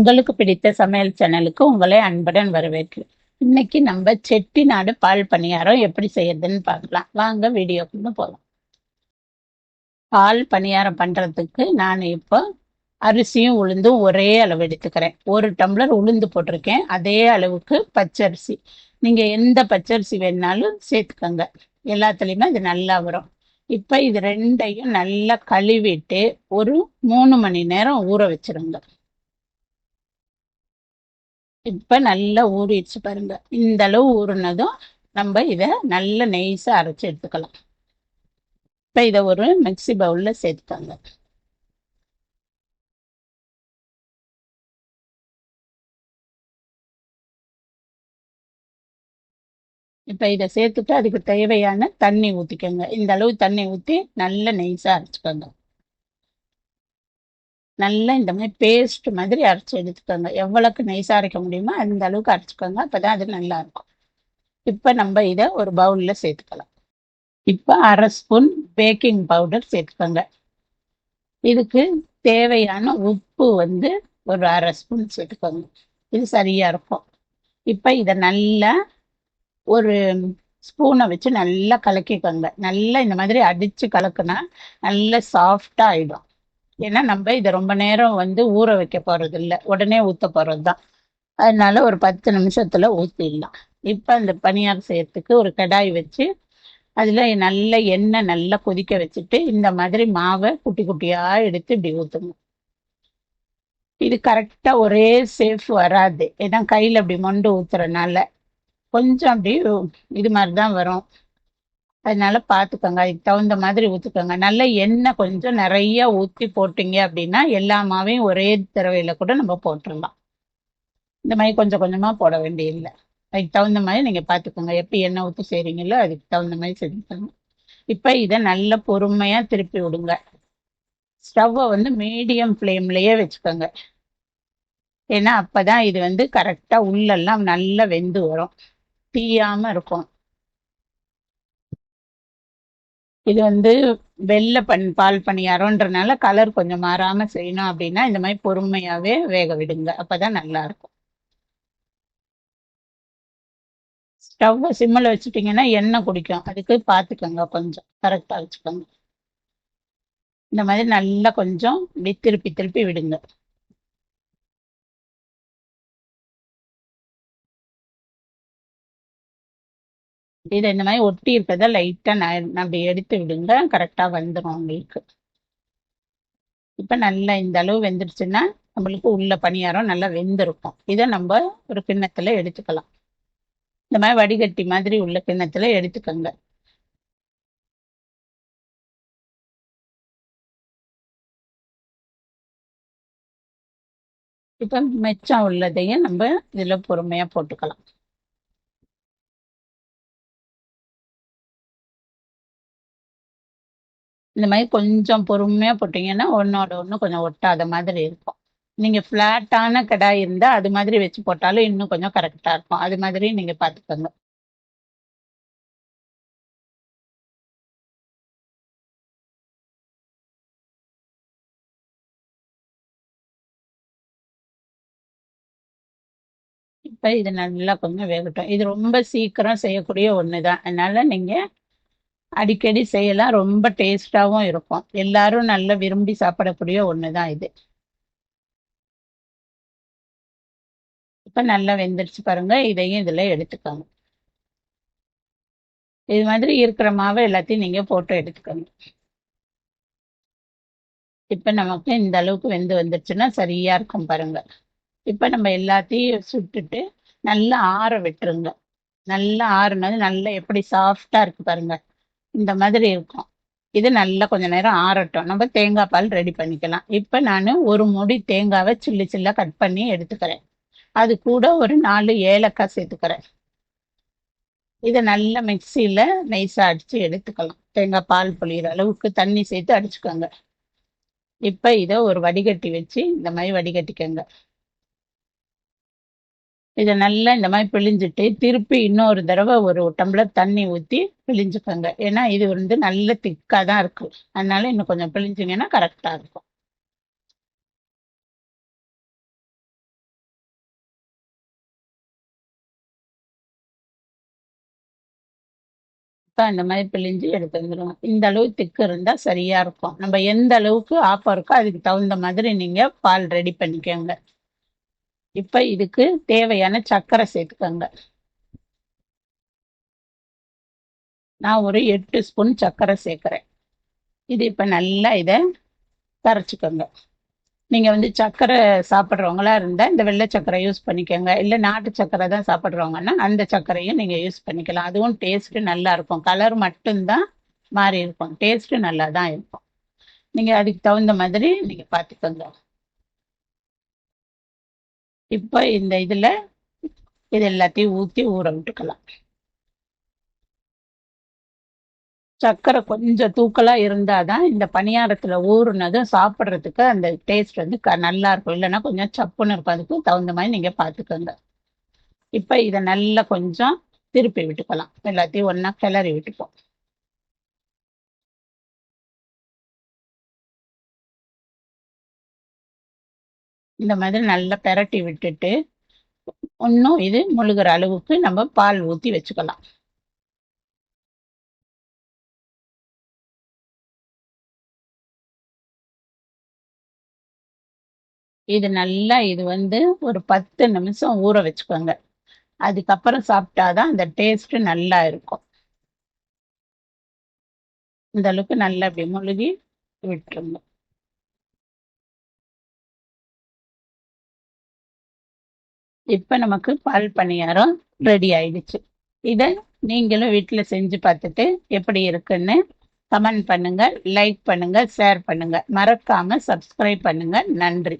உங்களுக்கு பிடித்த சமையல் சேனலுக்கு உங்களை அன்புடன் வரவேற்கிறேன். இன்னைக்கு நம்ம செட்டிநாடு பால் பணியாரம் எப்படி செய்யறதுன்னு பார்க்கலாம். வாங்க வீடியோக்குள்ள போகலாம். பால் பணியாரம் பண்றதுக்கு நான் இப்போ அரிசியும் உளுந்தும் ஒரே அளவு எடுத்துக்கிறேன். 1 டம்ளர் உளுந்து போட்டிருக்கேன். அதே அளவுக்கு பச்சரிசி. நீங்க எந்த பச்சரிசி வேணாலும் சேர்த்துக்கோங்க. எல்லாத்துலேயுமே இது நல்லா வரும். இப்போ இது ரெண்டையும் நல்லா கழுவிட்டு ஒரு 3 மணி நேரம் ஊற வச்சிருங்க. இப்ப நல்லா ஊறிடுச்சு பாருங்க. இந்த அளவு ஊறினதும் நம்ம இதை நல்ல நெய்ஸா அரைச்சு எடுத்துக்கலாம். இப்ப இதை ஒரு மிக்சி பவுல்ல சேர்த்துக்காங்க. இப்ப இதை சேர்த்துட்டு அதுக்கு தேவையான தண்ணி ஊத்திக்கோங்க. இந்த அளவு தண்ணி ஊத்தி நல்ல நெய்ஸா அரைச்சுக்கோங்க. நல்லா இந்த மாதிரி பேஸ்ட் மாதிரி அரைச்சு எடுத்துக்கோங்க. எவ்வளவுக்கு நெய்ஸா அரைக்க முடியுமோ அந்த அளவுக்கு அரைச்சுக்கோங்க. அப்பதான் அது நல்லா இருக்கும். இப்ப நம்ம இதை ஒரு பவுல்ல சேர்த்துக்கலாம். இப்ப 1/2 ஸ்பூன் பேக்கிங் பவுடர் சேர்த்துக்கோங்க. இதுக்கு தேவையான உப்பு வந்து ஒரு 1/2 ஸ்பூன் சேர்த்துக்கோங்க. இது சரியா இருக்கும். இப்ப இதை நல்லா ஒரு ஸ்பூனை வச்சு நல்லா கலக்கிக்கோங்க. நல்லா இந்த மாதிரி அடிச்சு கலக்குனா நல்ல சாஃப்டா ஆயிடும். ஏன்னா நம்ம இதை ரொம்ப நேரம் வந்து ஊற வைக்க போறது இல்லை, உடனே ஊத்த போறதுதான். அதனால ஒரு 10 நிமிஷத்துல ஊத்திடலாம். இப்ப அந்த பணியாரம் செய்யறதுக்கு ஒரு கடாய் வச்சு அதுல நல்ல எண்ணெய் நல்லா கொதிக்க வச்சுட்டு இந்த மாதிரி மாவை குட்டி குட்டியா எடுத்து இப்படி ஊத்துங்க. இது கரெக்டா ஒரே சேஃப் வராது. ஏன்னா கையில அப்படி மொண்டு ஊத்துறதுனால கொஞ்சம் அப்படி இது மாதிரிதான் வரும். அதனால பாத்துக்கோங்க. அதுக்கு தகுந்த மாதிரி ஊத்துக்கோங்க. நல்ல எண்ணெய் கொஞ்சம் நிறைய ஊத்தி போட்டீங்க அப்படின்னா எல்லா மாவையும் ஒரே தடவையில கூட நம்ம போட்டுடலாம். இந்த மாதிரி கொஞ்சம் கொஞ்சமா போட வேண்டியதில்லை. அதுக்கு தகுந்த மாதிரி நீங்க பாத்துக்கோங்க. எப்படி எண்ணெய் ஊத்தி செய்றீங்களோ அதுக்கு தகுந்த மாதிரி செஞ்சுக்கோங்க. இப்ப இதை நல்ல பொறுமையா திருப்பி விடுங்க. ஸ்டவ்வை வந்து மீடியம் ஃப்ளேம்லயே வச்சுக்கோங்க. ஏன்னா அப்பதான் இது வந்து கரெக்டா உள்ளெல்லாம் நல்லா வெந்து வரும், தீயாம இருக்கும். இது வந்து வெள்ளை பால் பணியாரம்ன்றனால கலர் கொஞ்சம் மாறாம செய்யணும் அப்படின்னா இந்த மாதிரி பொறுமையாவே வேக விடுங்க. அப்பதான் நல்லா இருக்கும். ஸ்டவ்வை சிம்மில் வச்சுட்டீங்கன்னா எண்ணெய் குடிக்கும். அதுக்கு பார்த்துக்கோங்க, கொஞ்சம் கரெக்டா வச்சுக்கோங்க. இந்த மாதிரி நல்லா கொஞ்சம் இப்படி திருப்பி திருப்பி விடுங்க. இதை இந்த மாதிரி ஒட்டி இருக்கிறத லைட்டா அப்படி எடுத்து விடுங்க. கரெக்டா வந்துடும் உங்களுக்கு. இப்ப நல்லா இந்த அளவு வெந்துருச்சுன்னா நம்மளுக்கு உள்ள பணியாரம் நல்லா வெந்திருக்கும். இதை நம்ம ஒரு கிண்ணத்துல எடுத்துக்கலாம். இந்த மாதிரி வடிகட்டி மாதிரி உள்ள கிண்ணத்துல எடுத்துக்கோங்க. இப்ப மிச்சம் உள்ளதையும் நம்ம இதுல பொறுமையா போட்டுக்கலாம். இந்த மாதிரி கொஞ்சம் பொறுமையா போட்டீங்கன்னா ஒன்னோட ஒண்ணு கொஞ்சம் ஒட்டாத மாதிரி இருக்கும். நீங்க பிளாட்டான கடாய் இருந்தா அது மாதிரி வச்சு போட்டாலும் இன்னும் கொஞ்சம் கரெக்டா இருக்கும். அது மாதிரி நீங்க பாத்துக்கோங்க. இப்ப இது நல்லா கொஞ்சம் வேகட்டும். இது ரொம்ப சீக்கிரம் செய்யக்கூடிய ஒண்ணுதான். அதனால நீங்க அடிக்கடி செய்யலாம். ரொம்ப டேஸ்டாவும் இருக்கும். எல்லாரும் நல்லா விரும்பி சாப்பிடக்கூடிய ஒண்ணுதான் இது. இப்ப நல்லா வெந்துருச்சு பாருங்க. இதையும் இதுல எடுத்துக்கோங்க. இது மாதிரி இருக்கிற மாவை எல்லாத்தையும் நீங்க போட்டு எடுத்துக்கோங்க. இப்ப நமக்கு இந்த அளவுக்கு வெந்து வந்துருச்சுன்னா சரியா இருக்கும் பாருங்க. இப்ப நம்ம எல்லாத்தையும் சுட்டுட்டு நல்லா ஆற விட்டுருங்க. நல்லா ஆறுனது நல்லா எப்படி சாஃப்டா இருக்கு பாருங்க. இந்த மாதிரி இருக்கும். இது நல்லா கொஞ்ச நேரம் ஆறட்டும். நம்ம தேங்காய் பால் ரெடி பண்ணிக்கலாம். இப்ப நான் ஒரு மூடி தேங்காவை சில்லு சில்லா கட் பண்ணி எடுத்துக்கிறேன். அது கூட ஒரு 4 ஏலக்காய் சேர்த்துக்கிறேன். இதை நல்லா மிக்சியில நைஸா அடிச்சு எடுத்துக்கலாம். தேங்காய் பால் புளியிற அளவுக்கு தண்ணி சேர்த்து அடிச்சுக்கோங்க. இப்ப இதை ஒரு வடிகட்டி வச்சு இந்த மாதிரி வடிகட்டிக்கோங்க. இதை நல்லா இந்த மாதிரி பிழிஞ்சிட்டு திருப்பி இன்னொரு தடவை ஒரு டம்ளர் தண்ணி ஊற்றி பிழிஞ்சுக்கோங்க. ஏன்னா இது வந்து நல்ல திக்காக தான் இருக்கு. அதனால இன்னும் கொஞ்சம் பிழிஞ்சிங்கன்னா கரெக்டாக இருக்கும். இப்போ அந்த மாதிரி பிழிஞ்சு எடுத்து வந்துடுவோம். இந்த அளவு திக்கு இருந்தால் சரியா இருக்கும். நம்ம எந்த அளவுக்கு ஆப்பம் இருக்கோ அதுக்கு தகுந்த மாதிரி நீங்க பால் ரெடி பண்ணிக்கோங்க. இப்போ இதுக்கு தேவையான சர்க்கரை சேர்த்துக்கோங்க. நான் ஒரு 8 ஸ்பூன் சர்க்கரை சேர்க்குறேன். இது இப்போ நல்லா இதை கரைச்சிக்கோங்க. நீங்க வந்து சர்க்கரை சாப்பிட்றவங்களா இருந்தா இந்த வெள்ளை சர்க்கரை யூஸ் பண்ணிக்கோங்க. இல்லை நாட்டு சர்க்கரை தான் சாப்பிட்றவங்கன்னா அந்த சர்க்கரையும் நீங்க யூஸ் பண்ணிக்கலாம். அதுவும் டேஸ்ட் நல்லா இருக்கும். கலர் மட்டும்தான் மாறி இருக்கும், டேஸ்ட் நல்லா தான் இருக்கும். நீங்க அதுக்கு தகுந்த மாதிரி நீங்க பார்த்துக்கோங்க. இப்போ இந்த இதுல இது எல்லாத்தையும் ஊற்றி ஊற விட்டுக்கலாம். சர்க்கரை கொஞ்சம் தூக்கலா இருந்தாதான் இந்த பணியாரத்துல ஊறுனதும் சாப்பிட்றதுக்கு அந்த டேஸ்ட் வந்து நல்லா இருக்கும். இல்லைன்னா கொஞ்சம் சப்புன்னு இருக்கும். அதுக்கு தகுந்த மாதிரி நீங்க பார்த்துக்கோங்க. இப்ப இதை நல்லா கொஞ்சம் திருப்பி விட்டுக்கலாம். எல்லாத்தையும் ஒண்ணா கிளறி விட்டுப்போம். இந்த மாதிரி நல்லா பெரட்டி விட்டுட்டு இன்னும் இது முழுகிற அளவுக்கு நம்ம பால் ஊற்றி வச்சுக்கலாம். இது நல்லா இது வந்து ஒரு 10 நிமிஷம் ஊற வச்சுக்கோங்க. அதுக்கப்புறம் சாப்பிட்டாதான் அந்த டேஸ்ட் நல்லா இருக்கும். இந்த அளவுக்கு நல்லா அப்படி முழுகி விட்டுருங்க. இப்ப நமக்கு பால் பணியாரம் ரெடி ஆயிடுச்சு. இதை நீங்களும் வீட்டுல செஞ்சு பார்த்துட்டு எப்படி இருக்குன்னு கமெண்ட் பண்ணுங்க, லைக் பண்ணுங்க, ஷேர் பண்ணுங்க. மறக்காம சப்ஸ்கிரைப் பண்ணுங்க. நன்றி.